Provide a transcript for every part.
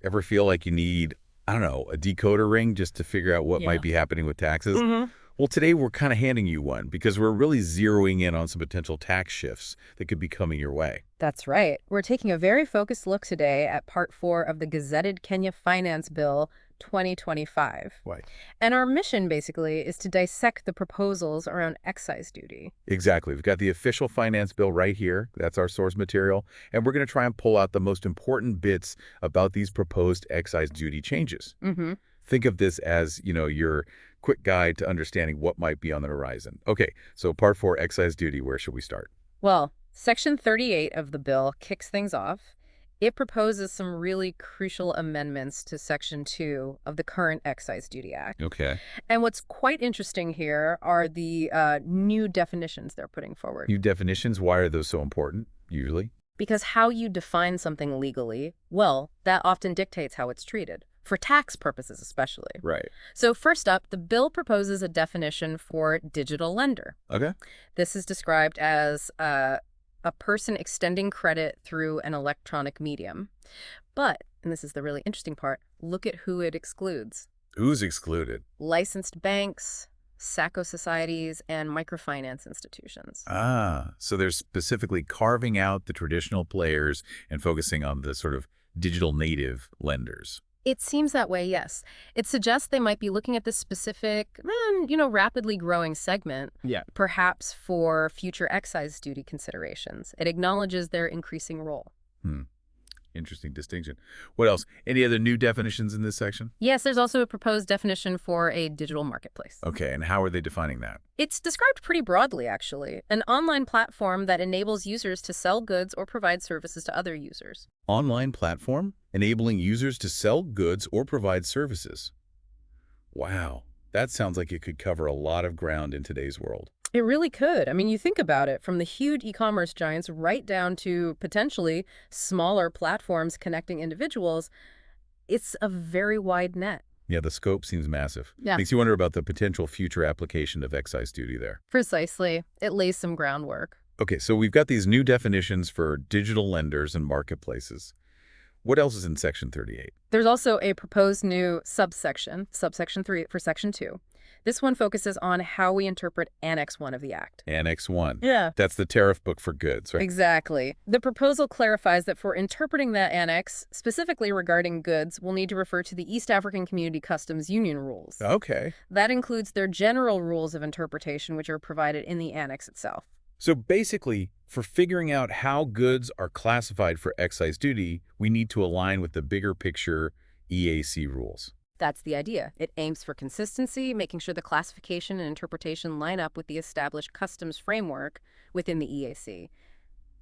Ever feel like you need, I don't know, a decoder ring just to figure out what might Yeah. be happening with taxes? hmm Well, today we're kind of handing you one because we're really zeroing in on some potential tax shifts that could be coming your way. That's right. We're taking a very focused look today at Part 4 of the Gazetted Kenya Finance Bill 2025. Why? And our mission, basically, is to dissect the proposals around excise duty. Exactly. We've got the official finance bill right here. That's our source material. And we're going to try and pull out the most important bits about these proposed excise duty changes. hmm Think of this as, your quick guide to understanding what might be on the horizon. Okay, so Part 4, excise duty, where should we start? Well, Section 38 of the bill kicks things off. It proposes some really crucial amendments to Section 2 of the current Excise Duty Act. Okay. And what's quite interesting here are the new definitions they're putting forward. New definitions, why are those so important, usually? Because how you define something legally, well, that often dictates how it's treated, for tax purposes especially. Right. So first up, the bill proposes a definition for digital lender. Okay. This is described as a person extending credit through an electronic medium. But, and this is the really interesting part, look at who it excludes. Who's excluded? Licensed banks, SACCO societies, and microfinance institutions. So they're specifically carving out the traditional players and focusing on the sort of digital native lenders. It seems that way, yes. It suggests they might be looking at this specific, rapidly growing segment, Yeah. perhaps for future excise duty considerations. It acknowledges their increasing role. Interesting distinction. What else? Any other new definitions in this section? Yes, there's also a proposed definition for a digital marketplace. Okay, and how are they defining that? It's described pretty broadly, actually. An online platform that enables users to sell goods or provide services to other users. Online platform enabling users to sell goods or provide services. Wow, that sounds like it could cover a lot of ground in today's world. It really could. I mean, you think about it, from the huge e-commerce giants right down to potentially smaller platforms connecting individuals, it's a very wide net. Yeah, the scope seems massive. Yeah. Makes you wonder about the potential future application of excise duty there. Precisely. It lays some groundwork. Okay, so we've got these new definitions for digital lenders and marketplaces. What else is in Section 38? There's also a proposed new subsection 3 for Section 2. This one focuses on how we interpret Annex 1 of the Act. Annex 1. Yeah. That's the tariff book for goods, right? Exactly. The proposal clarifies that for interpreting that annex, specifically regarding goods, we'll need to refer to the East African Community Customs Union rules. Okay. That includes their general rules of interpretation, which are provided in the annex itself. So basically, for figuring out how goods are classified for excise duty, we need to align with the bigger picture EAC rules. That's the idea. It aims for consistency, making sure the classification and interpretation line up with the established customs framework within the EAC.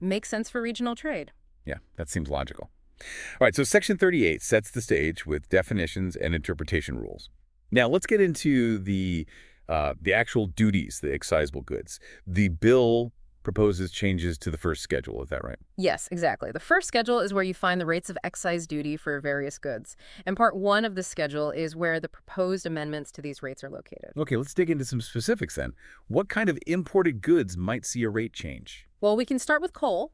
Makes sense for regional trade. Yeah, that seems logical. All right, so Section 38 sets the stage with definitions and interpretation rules. Now, let's get into the actual duties, the excisable goods. The bill proposes changes to the first schedule, is that right? Yes, exactly. The first schedule is where you find the rates of excise duty for various goods. And Part 1 of the schedule is where the proposed amendments to these rates are located. Okay, let's dig into some specifics then. What kind of imported goods might see a rate change? Well, we can start with coal.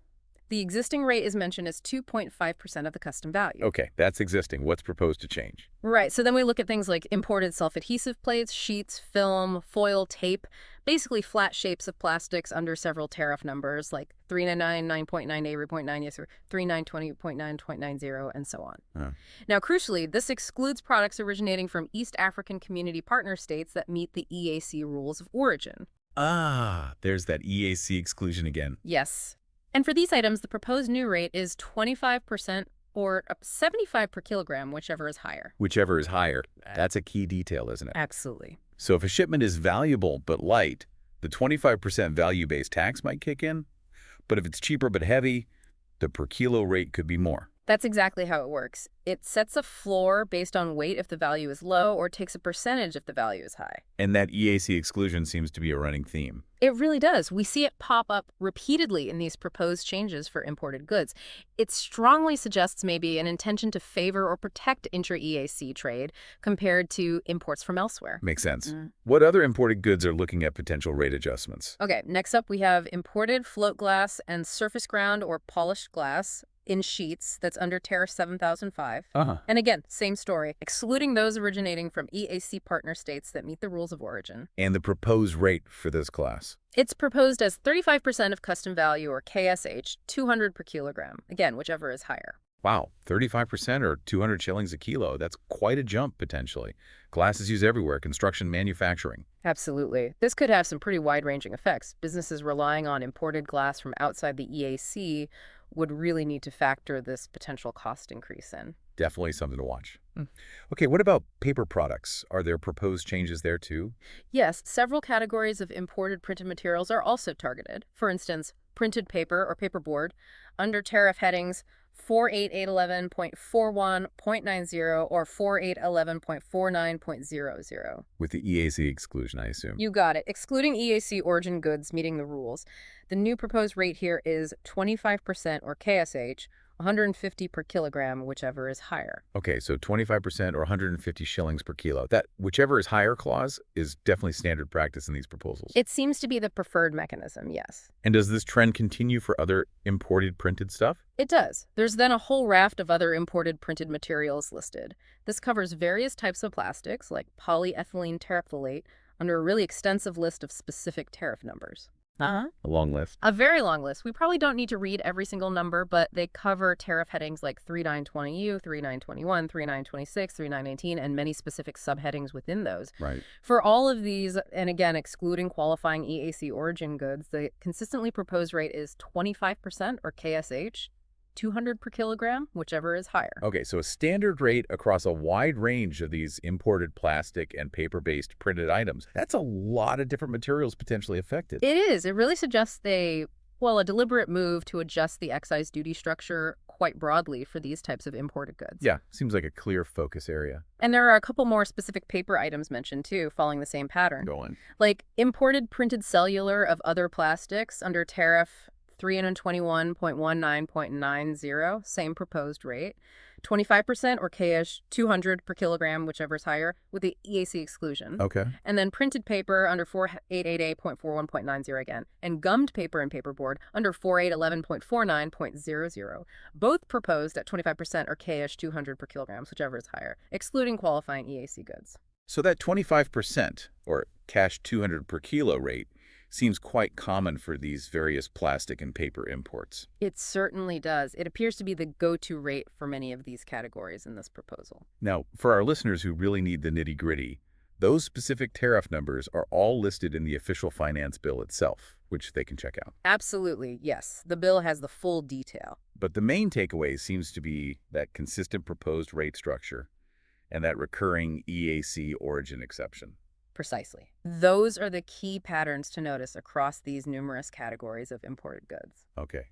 The existing rate is mentioned as 2.5% of the custom value. Okay, that's existing. What's proposed to change? Right, so then we look at things like imported self-adhesive plates, sheets, film, foil, tape, basically flat shapes of plastics under several tariff numbers like 399, 9.9, Avery point 9, yes, or 3920.9.90, and so on. Huh. Now, crucially, this excludes products originating from East African Community Partner states that meet the EAC rules of origin. There's that EAC exclusion again. Yes. And for these items, the proposed new rate is 25% or 75 per kilogram, whichever is higher. Whichever is higher. That's a key detail, isn't it? Absolutely. So if a shipment is valuable but light, the 25% value-based tax might kick in. But if it's cheaper but heavy, the per kilo rate could be more. That's exactly how it works. It sets a floor based on weight if the value is low or takes a percentage if the value is high. And that EAC exclusion seems to be a running theme. It really does. We see it pop up repeatedly in these proposed changes for imported goods. It strongly suggests maybe an intention to favor or protect intra-EAC trade compared to imports from elsewhere. Makes sense. What other imported goods are looking at potential rate adjustments? Okay, next up we have imported float glass and surface ground or polished glass. In sheets, that's under Tariff 7005. Uh-huh. And again, same story, excluding those originating from EAC partner states that meet the rules of origin. And the proposed rate for this class? It's proposed as 35% of custom value, or KSH, 200 per kilogram. Again, whichever is higher. Wow, 35% or 200 shillings a kilo. That's quite a jump, potentially. Glass is used everywhere, construction, manufacturing. Absolutely. This could have some pretty wide-ranging effects. Businesses relying on imported glass from outside the EAC would really need to factor this potential cost increase in. Definitely something to watch. Okay, what about paper products? Are there proposed changes there too? Yes, several categories of imported printed materials are also targeted. For instance, printed paper or paperboard under tariff headings 48811.41.90 or 4811.49.00. With the EAC exclusion, I assume. You got it. Excluding EAC origin goods meeting the rules. The new proposed rate here is 25% or KSH, 150 per kilogram, whichever is higher. Okay, so 25% or 150 shillings per kilo. That whichever is higher clause is definitely standard practice in these proposals. It seems to be the preferred mechanism, yes. And does this trend continue for other imported printed stuff? It does. There's then a whole raft of other imported printed materials listed. This covers various types of plastics, like polyethylene terephthalate, under a really extensive list of specific tariff numbers. A long list. A very long list. We probably don't need to read every single number, but they cover tariff headings like 3920U, 3921, 3926, 3919, and many specific subheadings within those. Right. For all of these, and again, excluding qualifying EAC origin goods, the consistently proposed rate is 25% or KSH, 200 per kilogram, whichever is higher. Okay, so a standard rate across a wide range of these imported plastic and paper-based printed items. That's a lot of different materials potentially affected. It is. It really suggests a deliberate move to adjust the excise duty structure quite broadly for these types of imported goods. Yeah, seems like a clear focus area. And there are a couple more specific paper items mentioned, too, following the same pattern. Go on. Like imported printed cellular of other plastics under tariff 321.19.90, same proposed rate. 25% or KSH 200 per kilogram, whichever is higher, with the EAC exclusion. Okay. And then printed paper under 4888.41.90 again. And gummed paper and paperboard under 4811.49.00. Both proposed at 25% or KSH 200 per kilograms, whichever is higher, excluding qualifying EAC goods. So that 25% or cash 200 per kilo rate seems quite common for these various plastic and paper imports. It certainly does. It appears to be the go-to rate for many of these categories in this proposal. Now, for our listeners who really need the nitty-gritty, those specific tariff numbers are all listed in the official finance bill itself, which they can check out. Absolutely, yes. The bill has the full detail. But the main takeaway seems to be that consistent proposed rate structure and that recurring EAC origin exception. Precisely. Those are the key patterns to notice across these numerous categories of imported goods. Okay.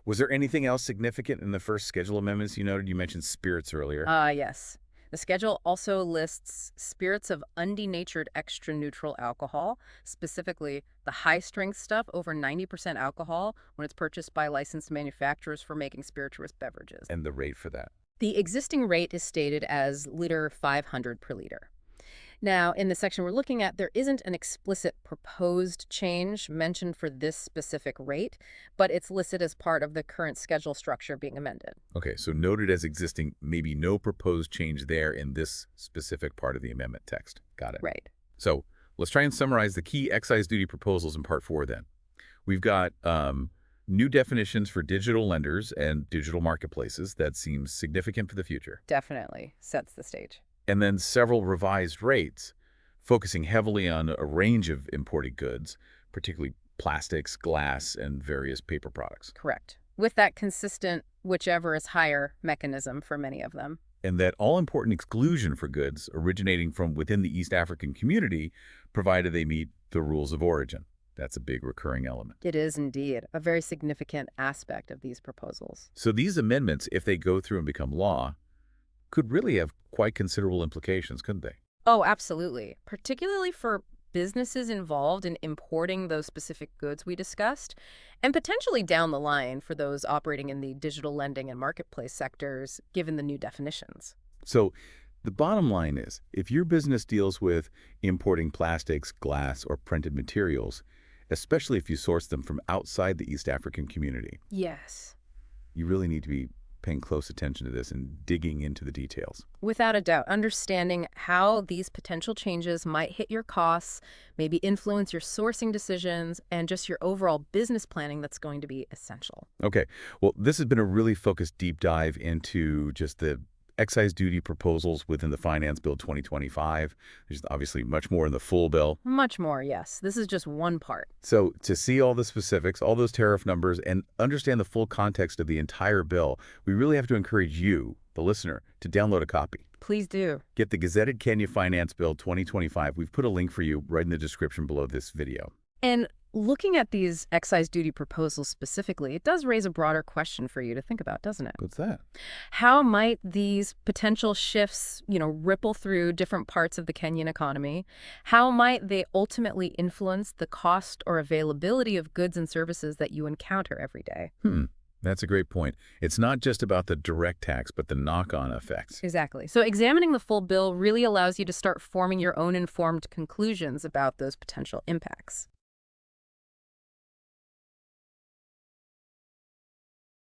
Was there anything else significant in the first schedule amendments you noted? You mentioned spirits earlier. Yes. The schedule also lists spirits of undenatured extra neutral alcohol, specifically the high-strength stuff over 90% alcohol when it's purchased by licensed manufacturers for making spirituous beverages. And the rate for that. The existing rate is stated as liter 500 per liter. Now, in the section we're looking at, there isn't an explicit proposed change mentioned for this specific rate, but it's listed as part of the current schedule structure being amended. Okay, so noted as existing, maybe no proposed change there in this specific part of the amendment text. Got it. Right. So let's try and summarize the key excise duty proposals in Part 4 then. We've got new definitions for digital lenders and digital marketplaces. That seems significant for the future. Definitely sets the stage. And then several revised rates, focusing heavily on a range of imported goods, particularly plastics, glass, and various paper products. Correct. With that consistent whichever is higher mechanism for many of them. And that all-important exclusion for goods originating from within the East African community, provided they meet the rules of origin. That's a big recurring element. It is indeed a very significant aspect of these proposals. So these amendments, if they go through and become law, could really have quite considerable implications, couldn't they? Oh, absolutely. Particularly for businesses involved in importing those specific goods we discussed, and potentially down the line for those operating in the digital lending and marketplace sectors, given the new definitions. So the bottom line is, if your business deals with importing plastics, glass, or printed materials, especially if you source them from outside the East African community, Yes. you really need to be paying close attention to this and digging into the details. Without a doubt, understanding how these potential changes might hit your costs, maybe influence your sourcing decisions, and just your overall business planning, that's going to be essential. Okay, well, this has been a really focused deep dive into just the excise duty proposals within the Finance Bill 2025. There's obviously much more in the full bill. Much more, yes. This is just one part. So to see all the specifics, all those tariff numbers, and understand the full context of the entire bill, we really have to encourage you, the listener, to download a copy. Please do. Get the Gazetted Kenya Finance Bill 2025. We've put a link for you right in the description below this video. And looking at these excise duty proposals specifically, it does raise a broader question for you to think about, doesn't it? What's that? How might these potential shifts, ripple through different parts of the Kenyan economy? How might they ultimately influence the cost or availability of goods and services that you encounter every day? That's a great point. It's not just about the direct tax, but the knock-on effects. Exactly. So examining the full bill really allows you to start forming your own informed conclusions about those potential impacts.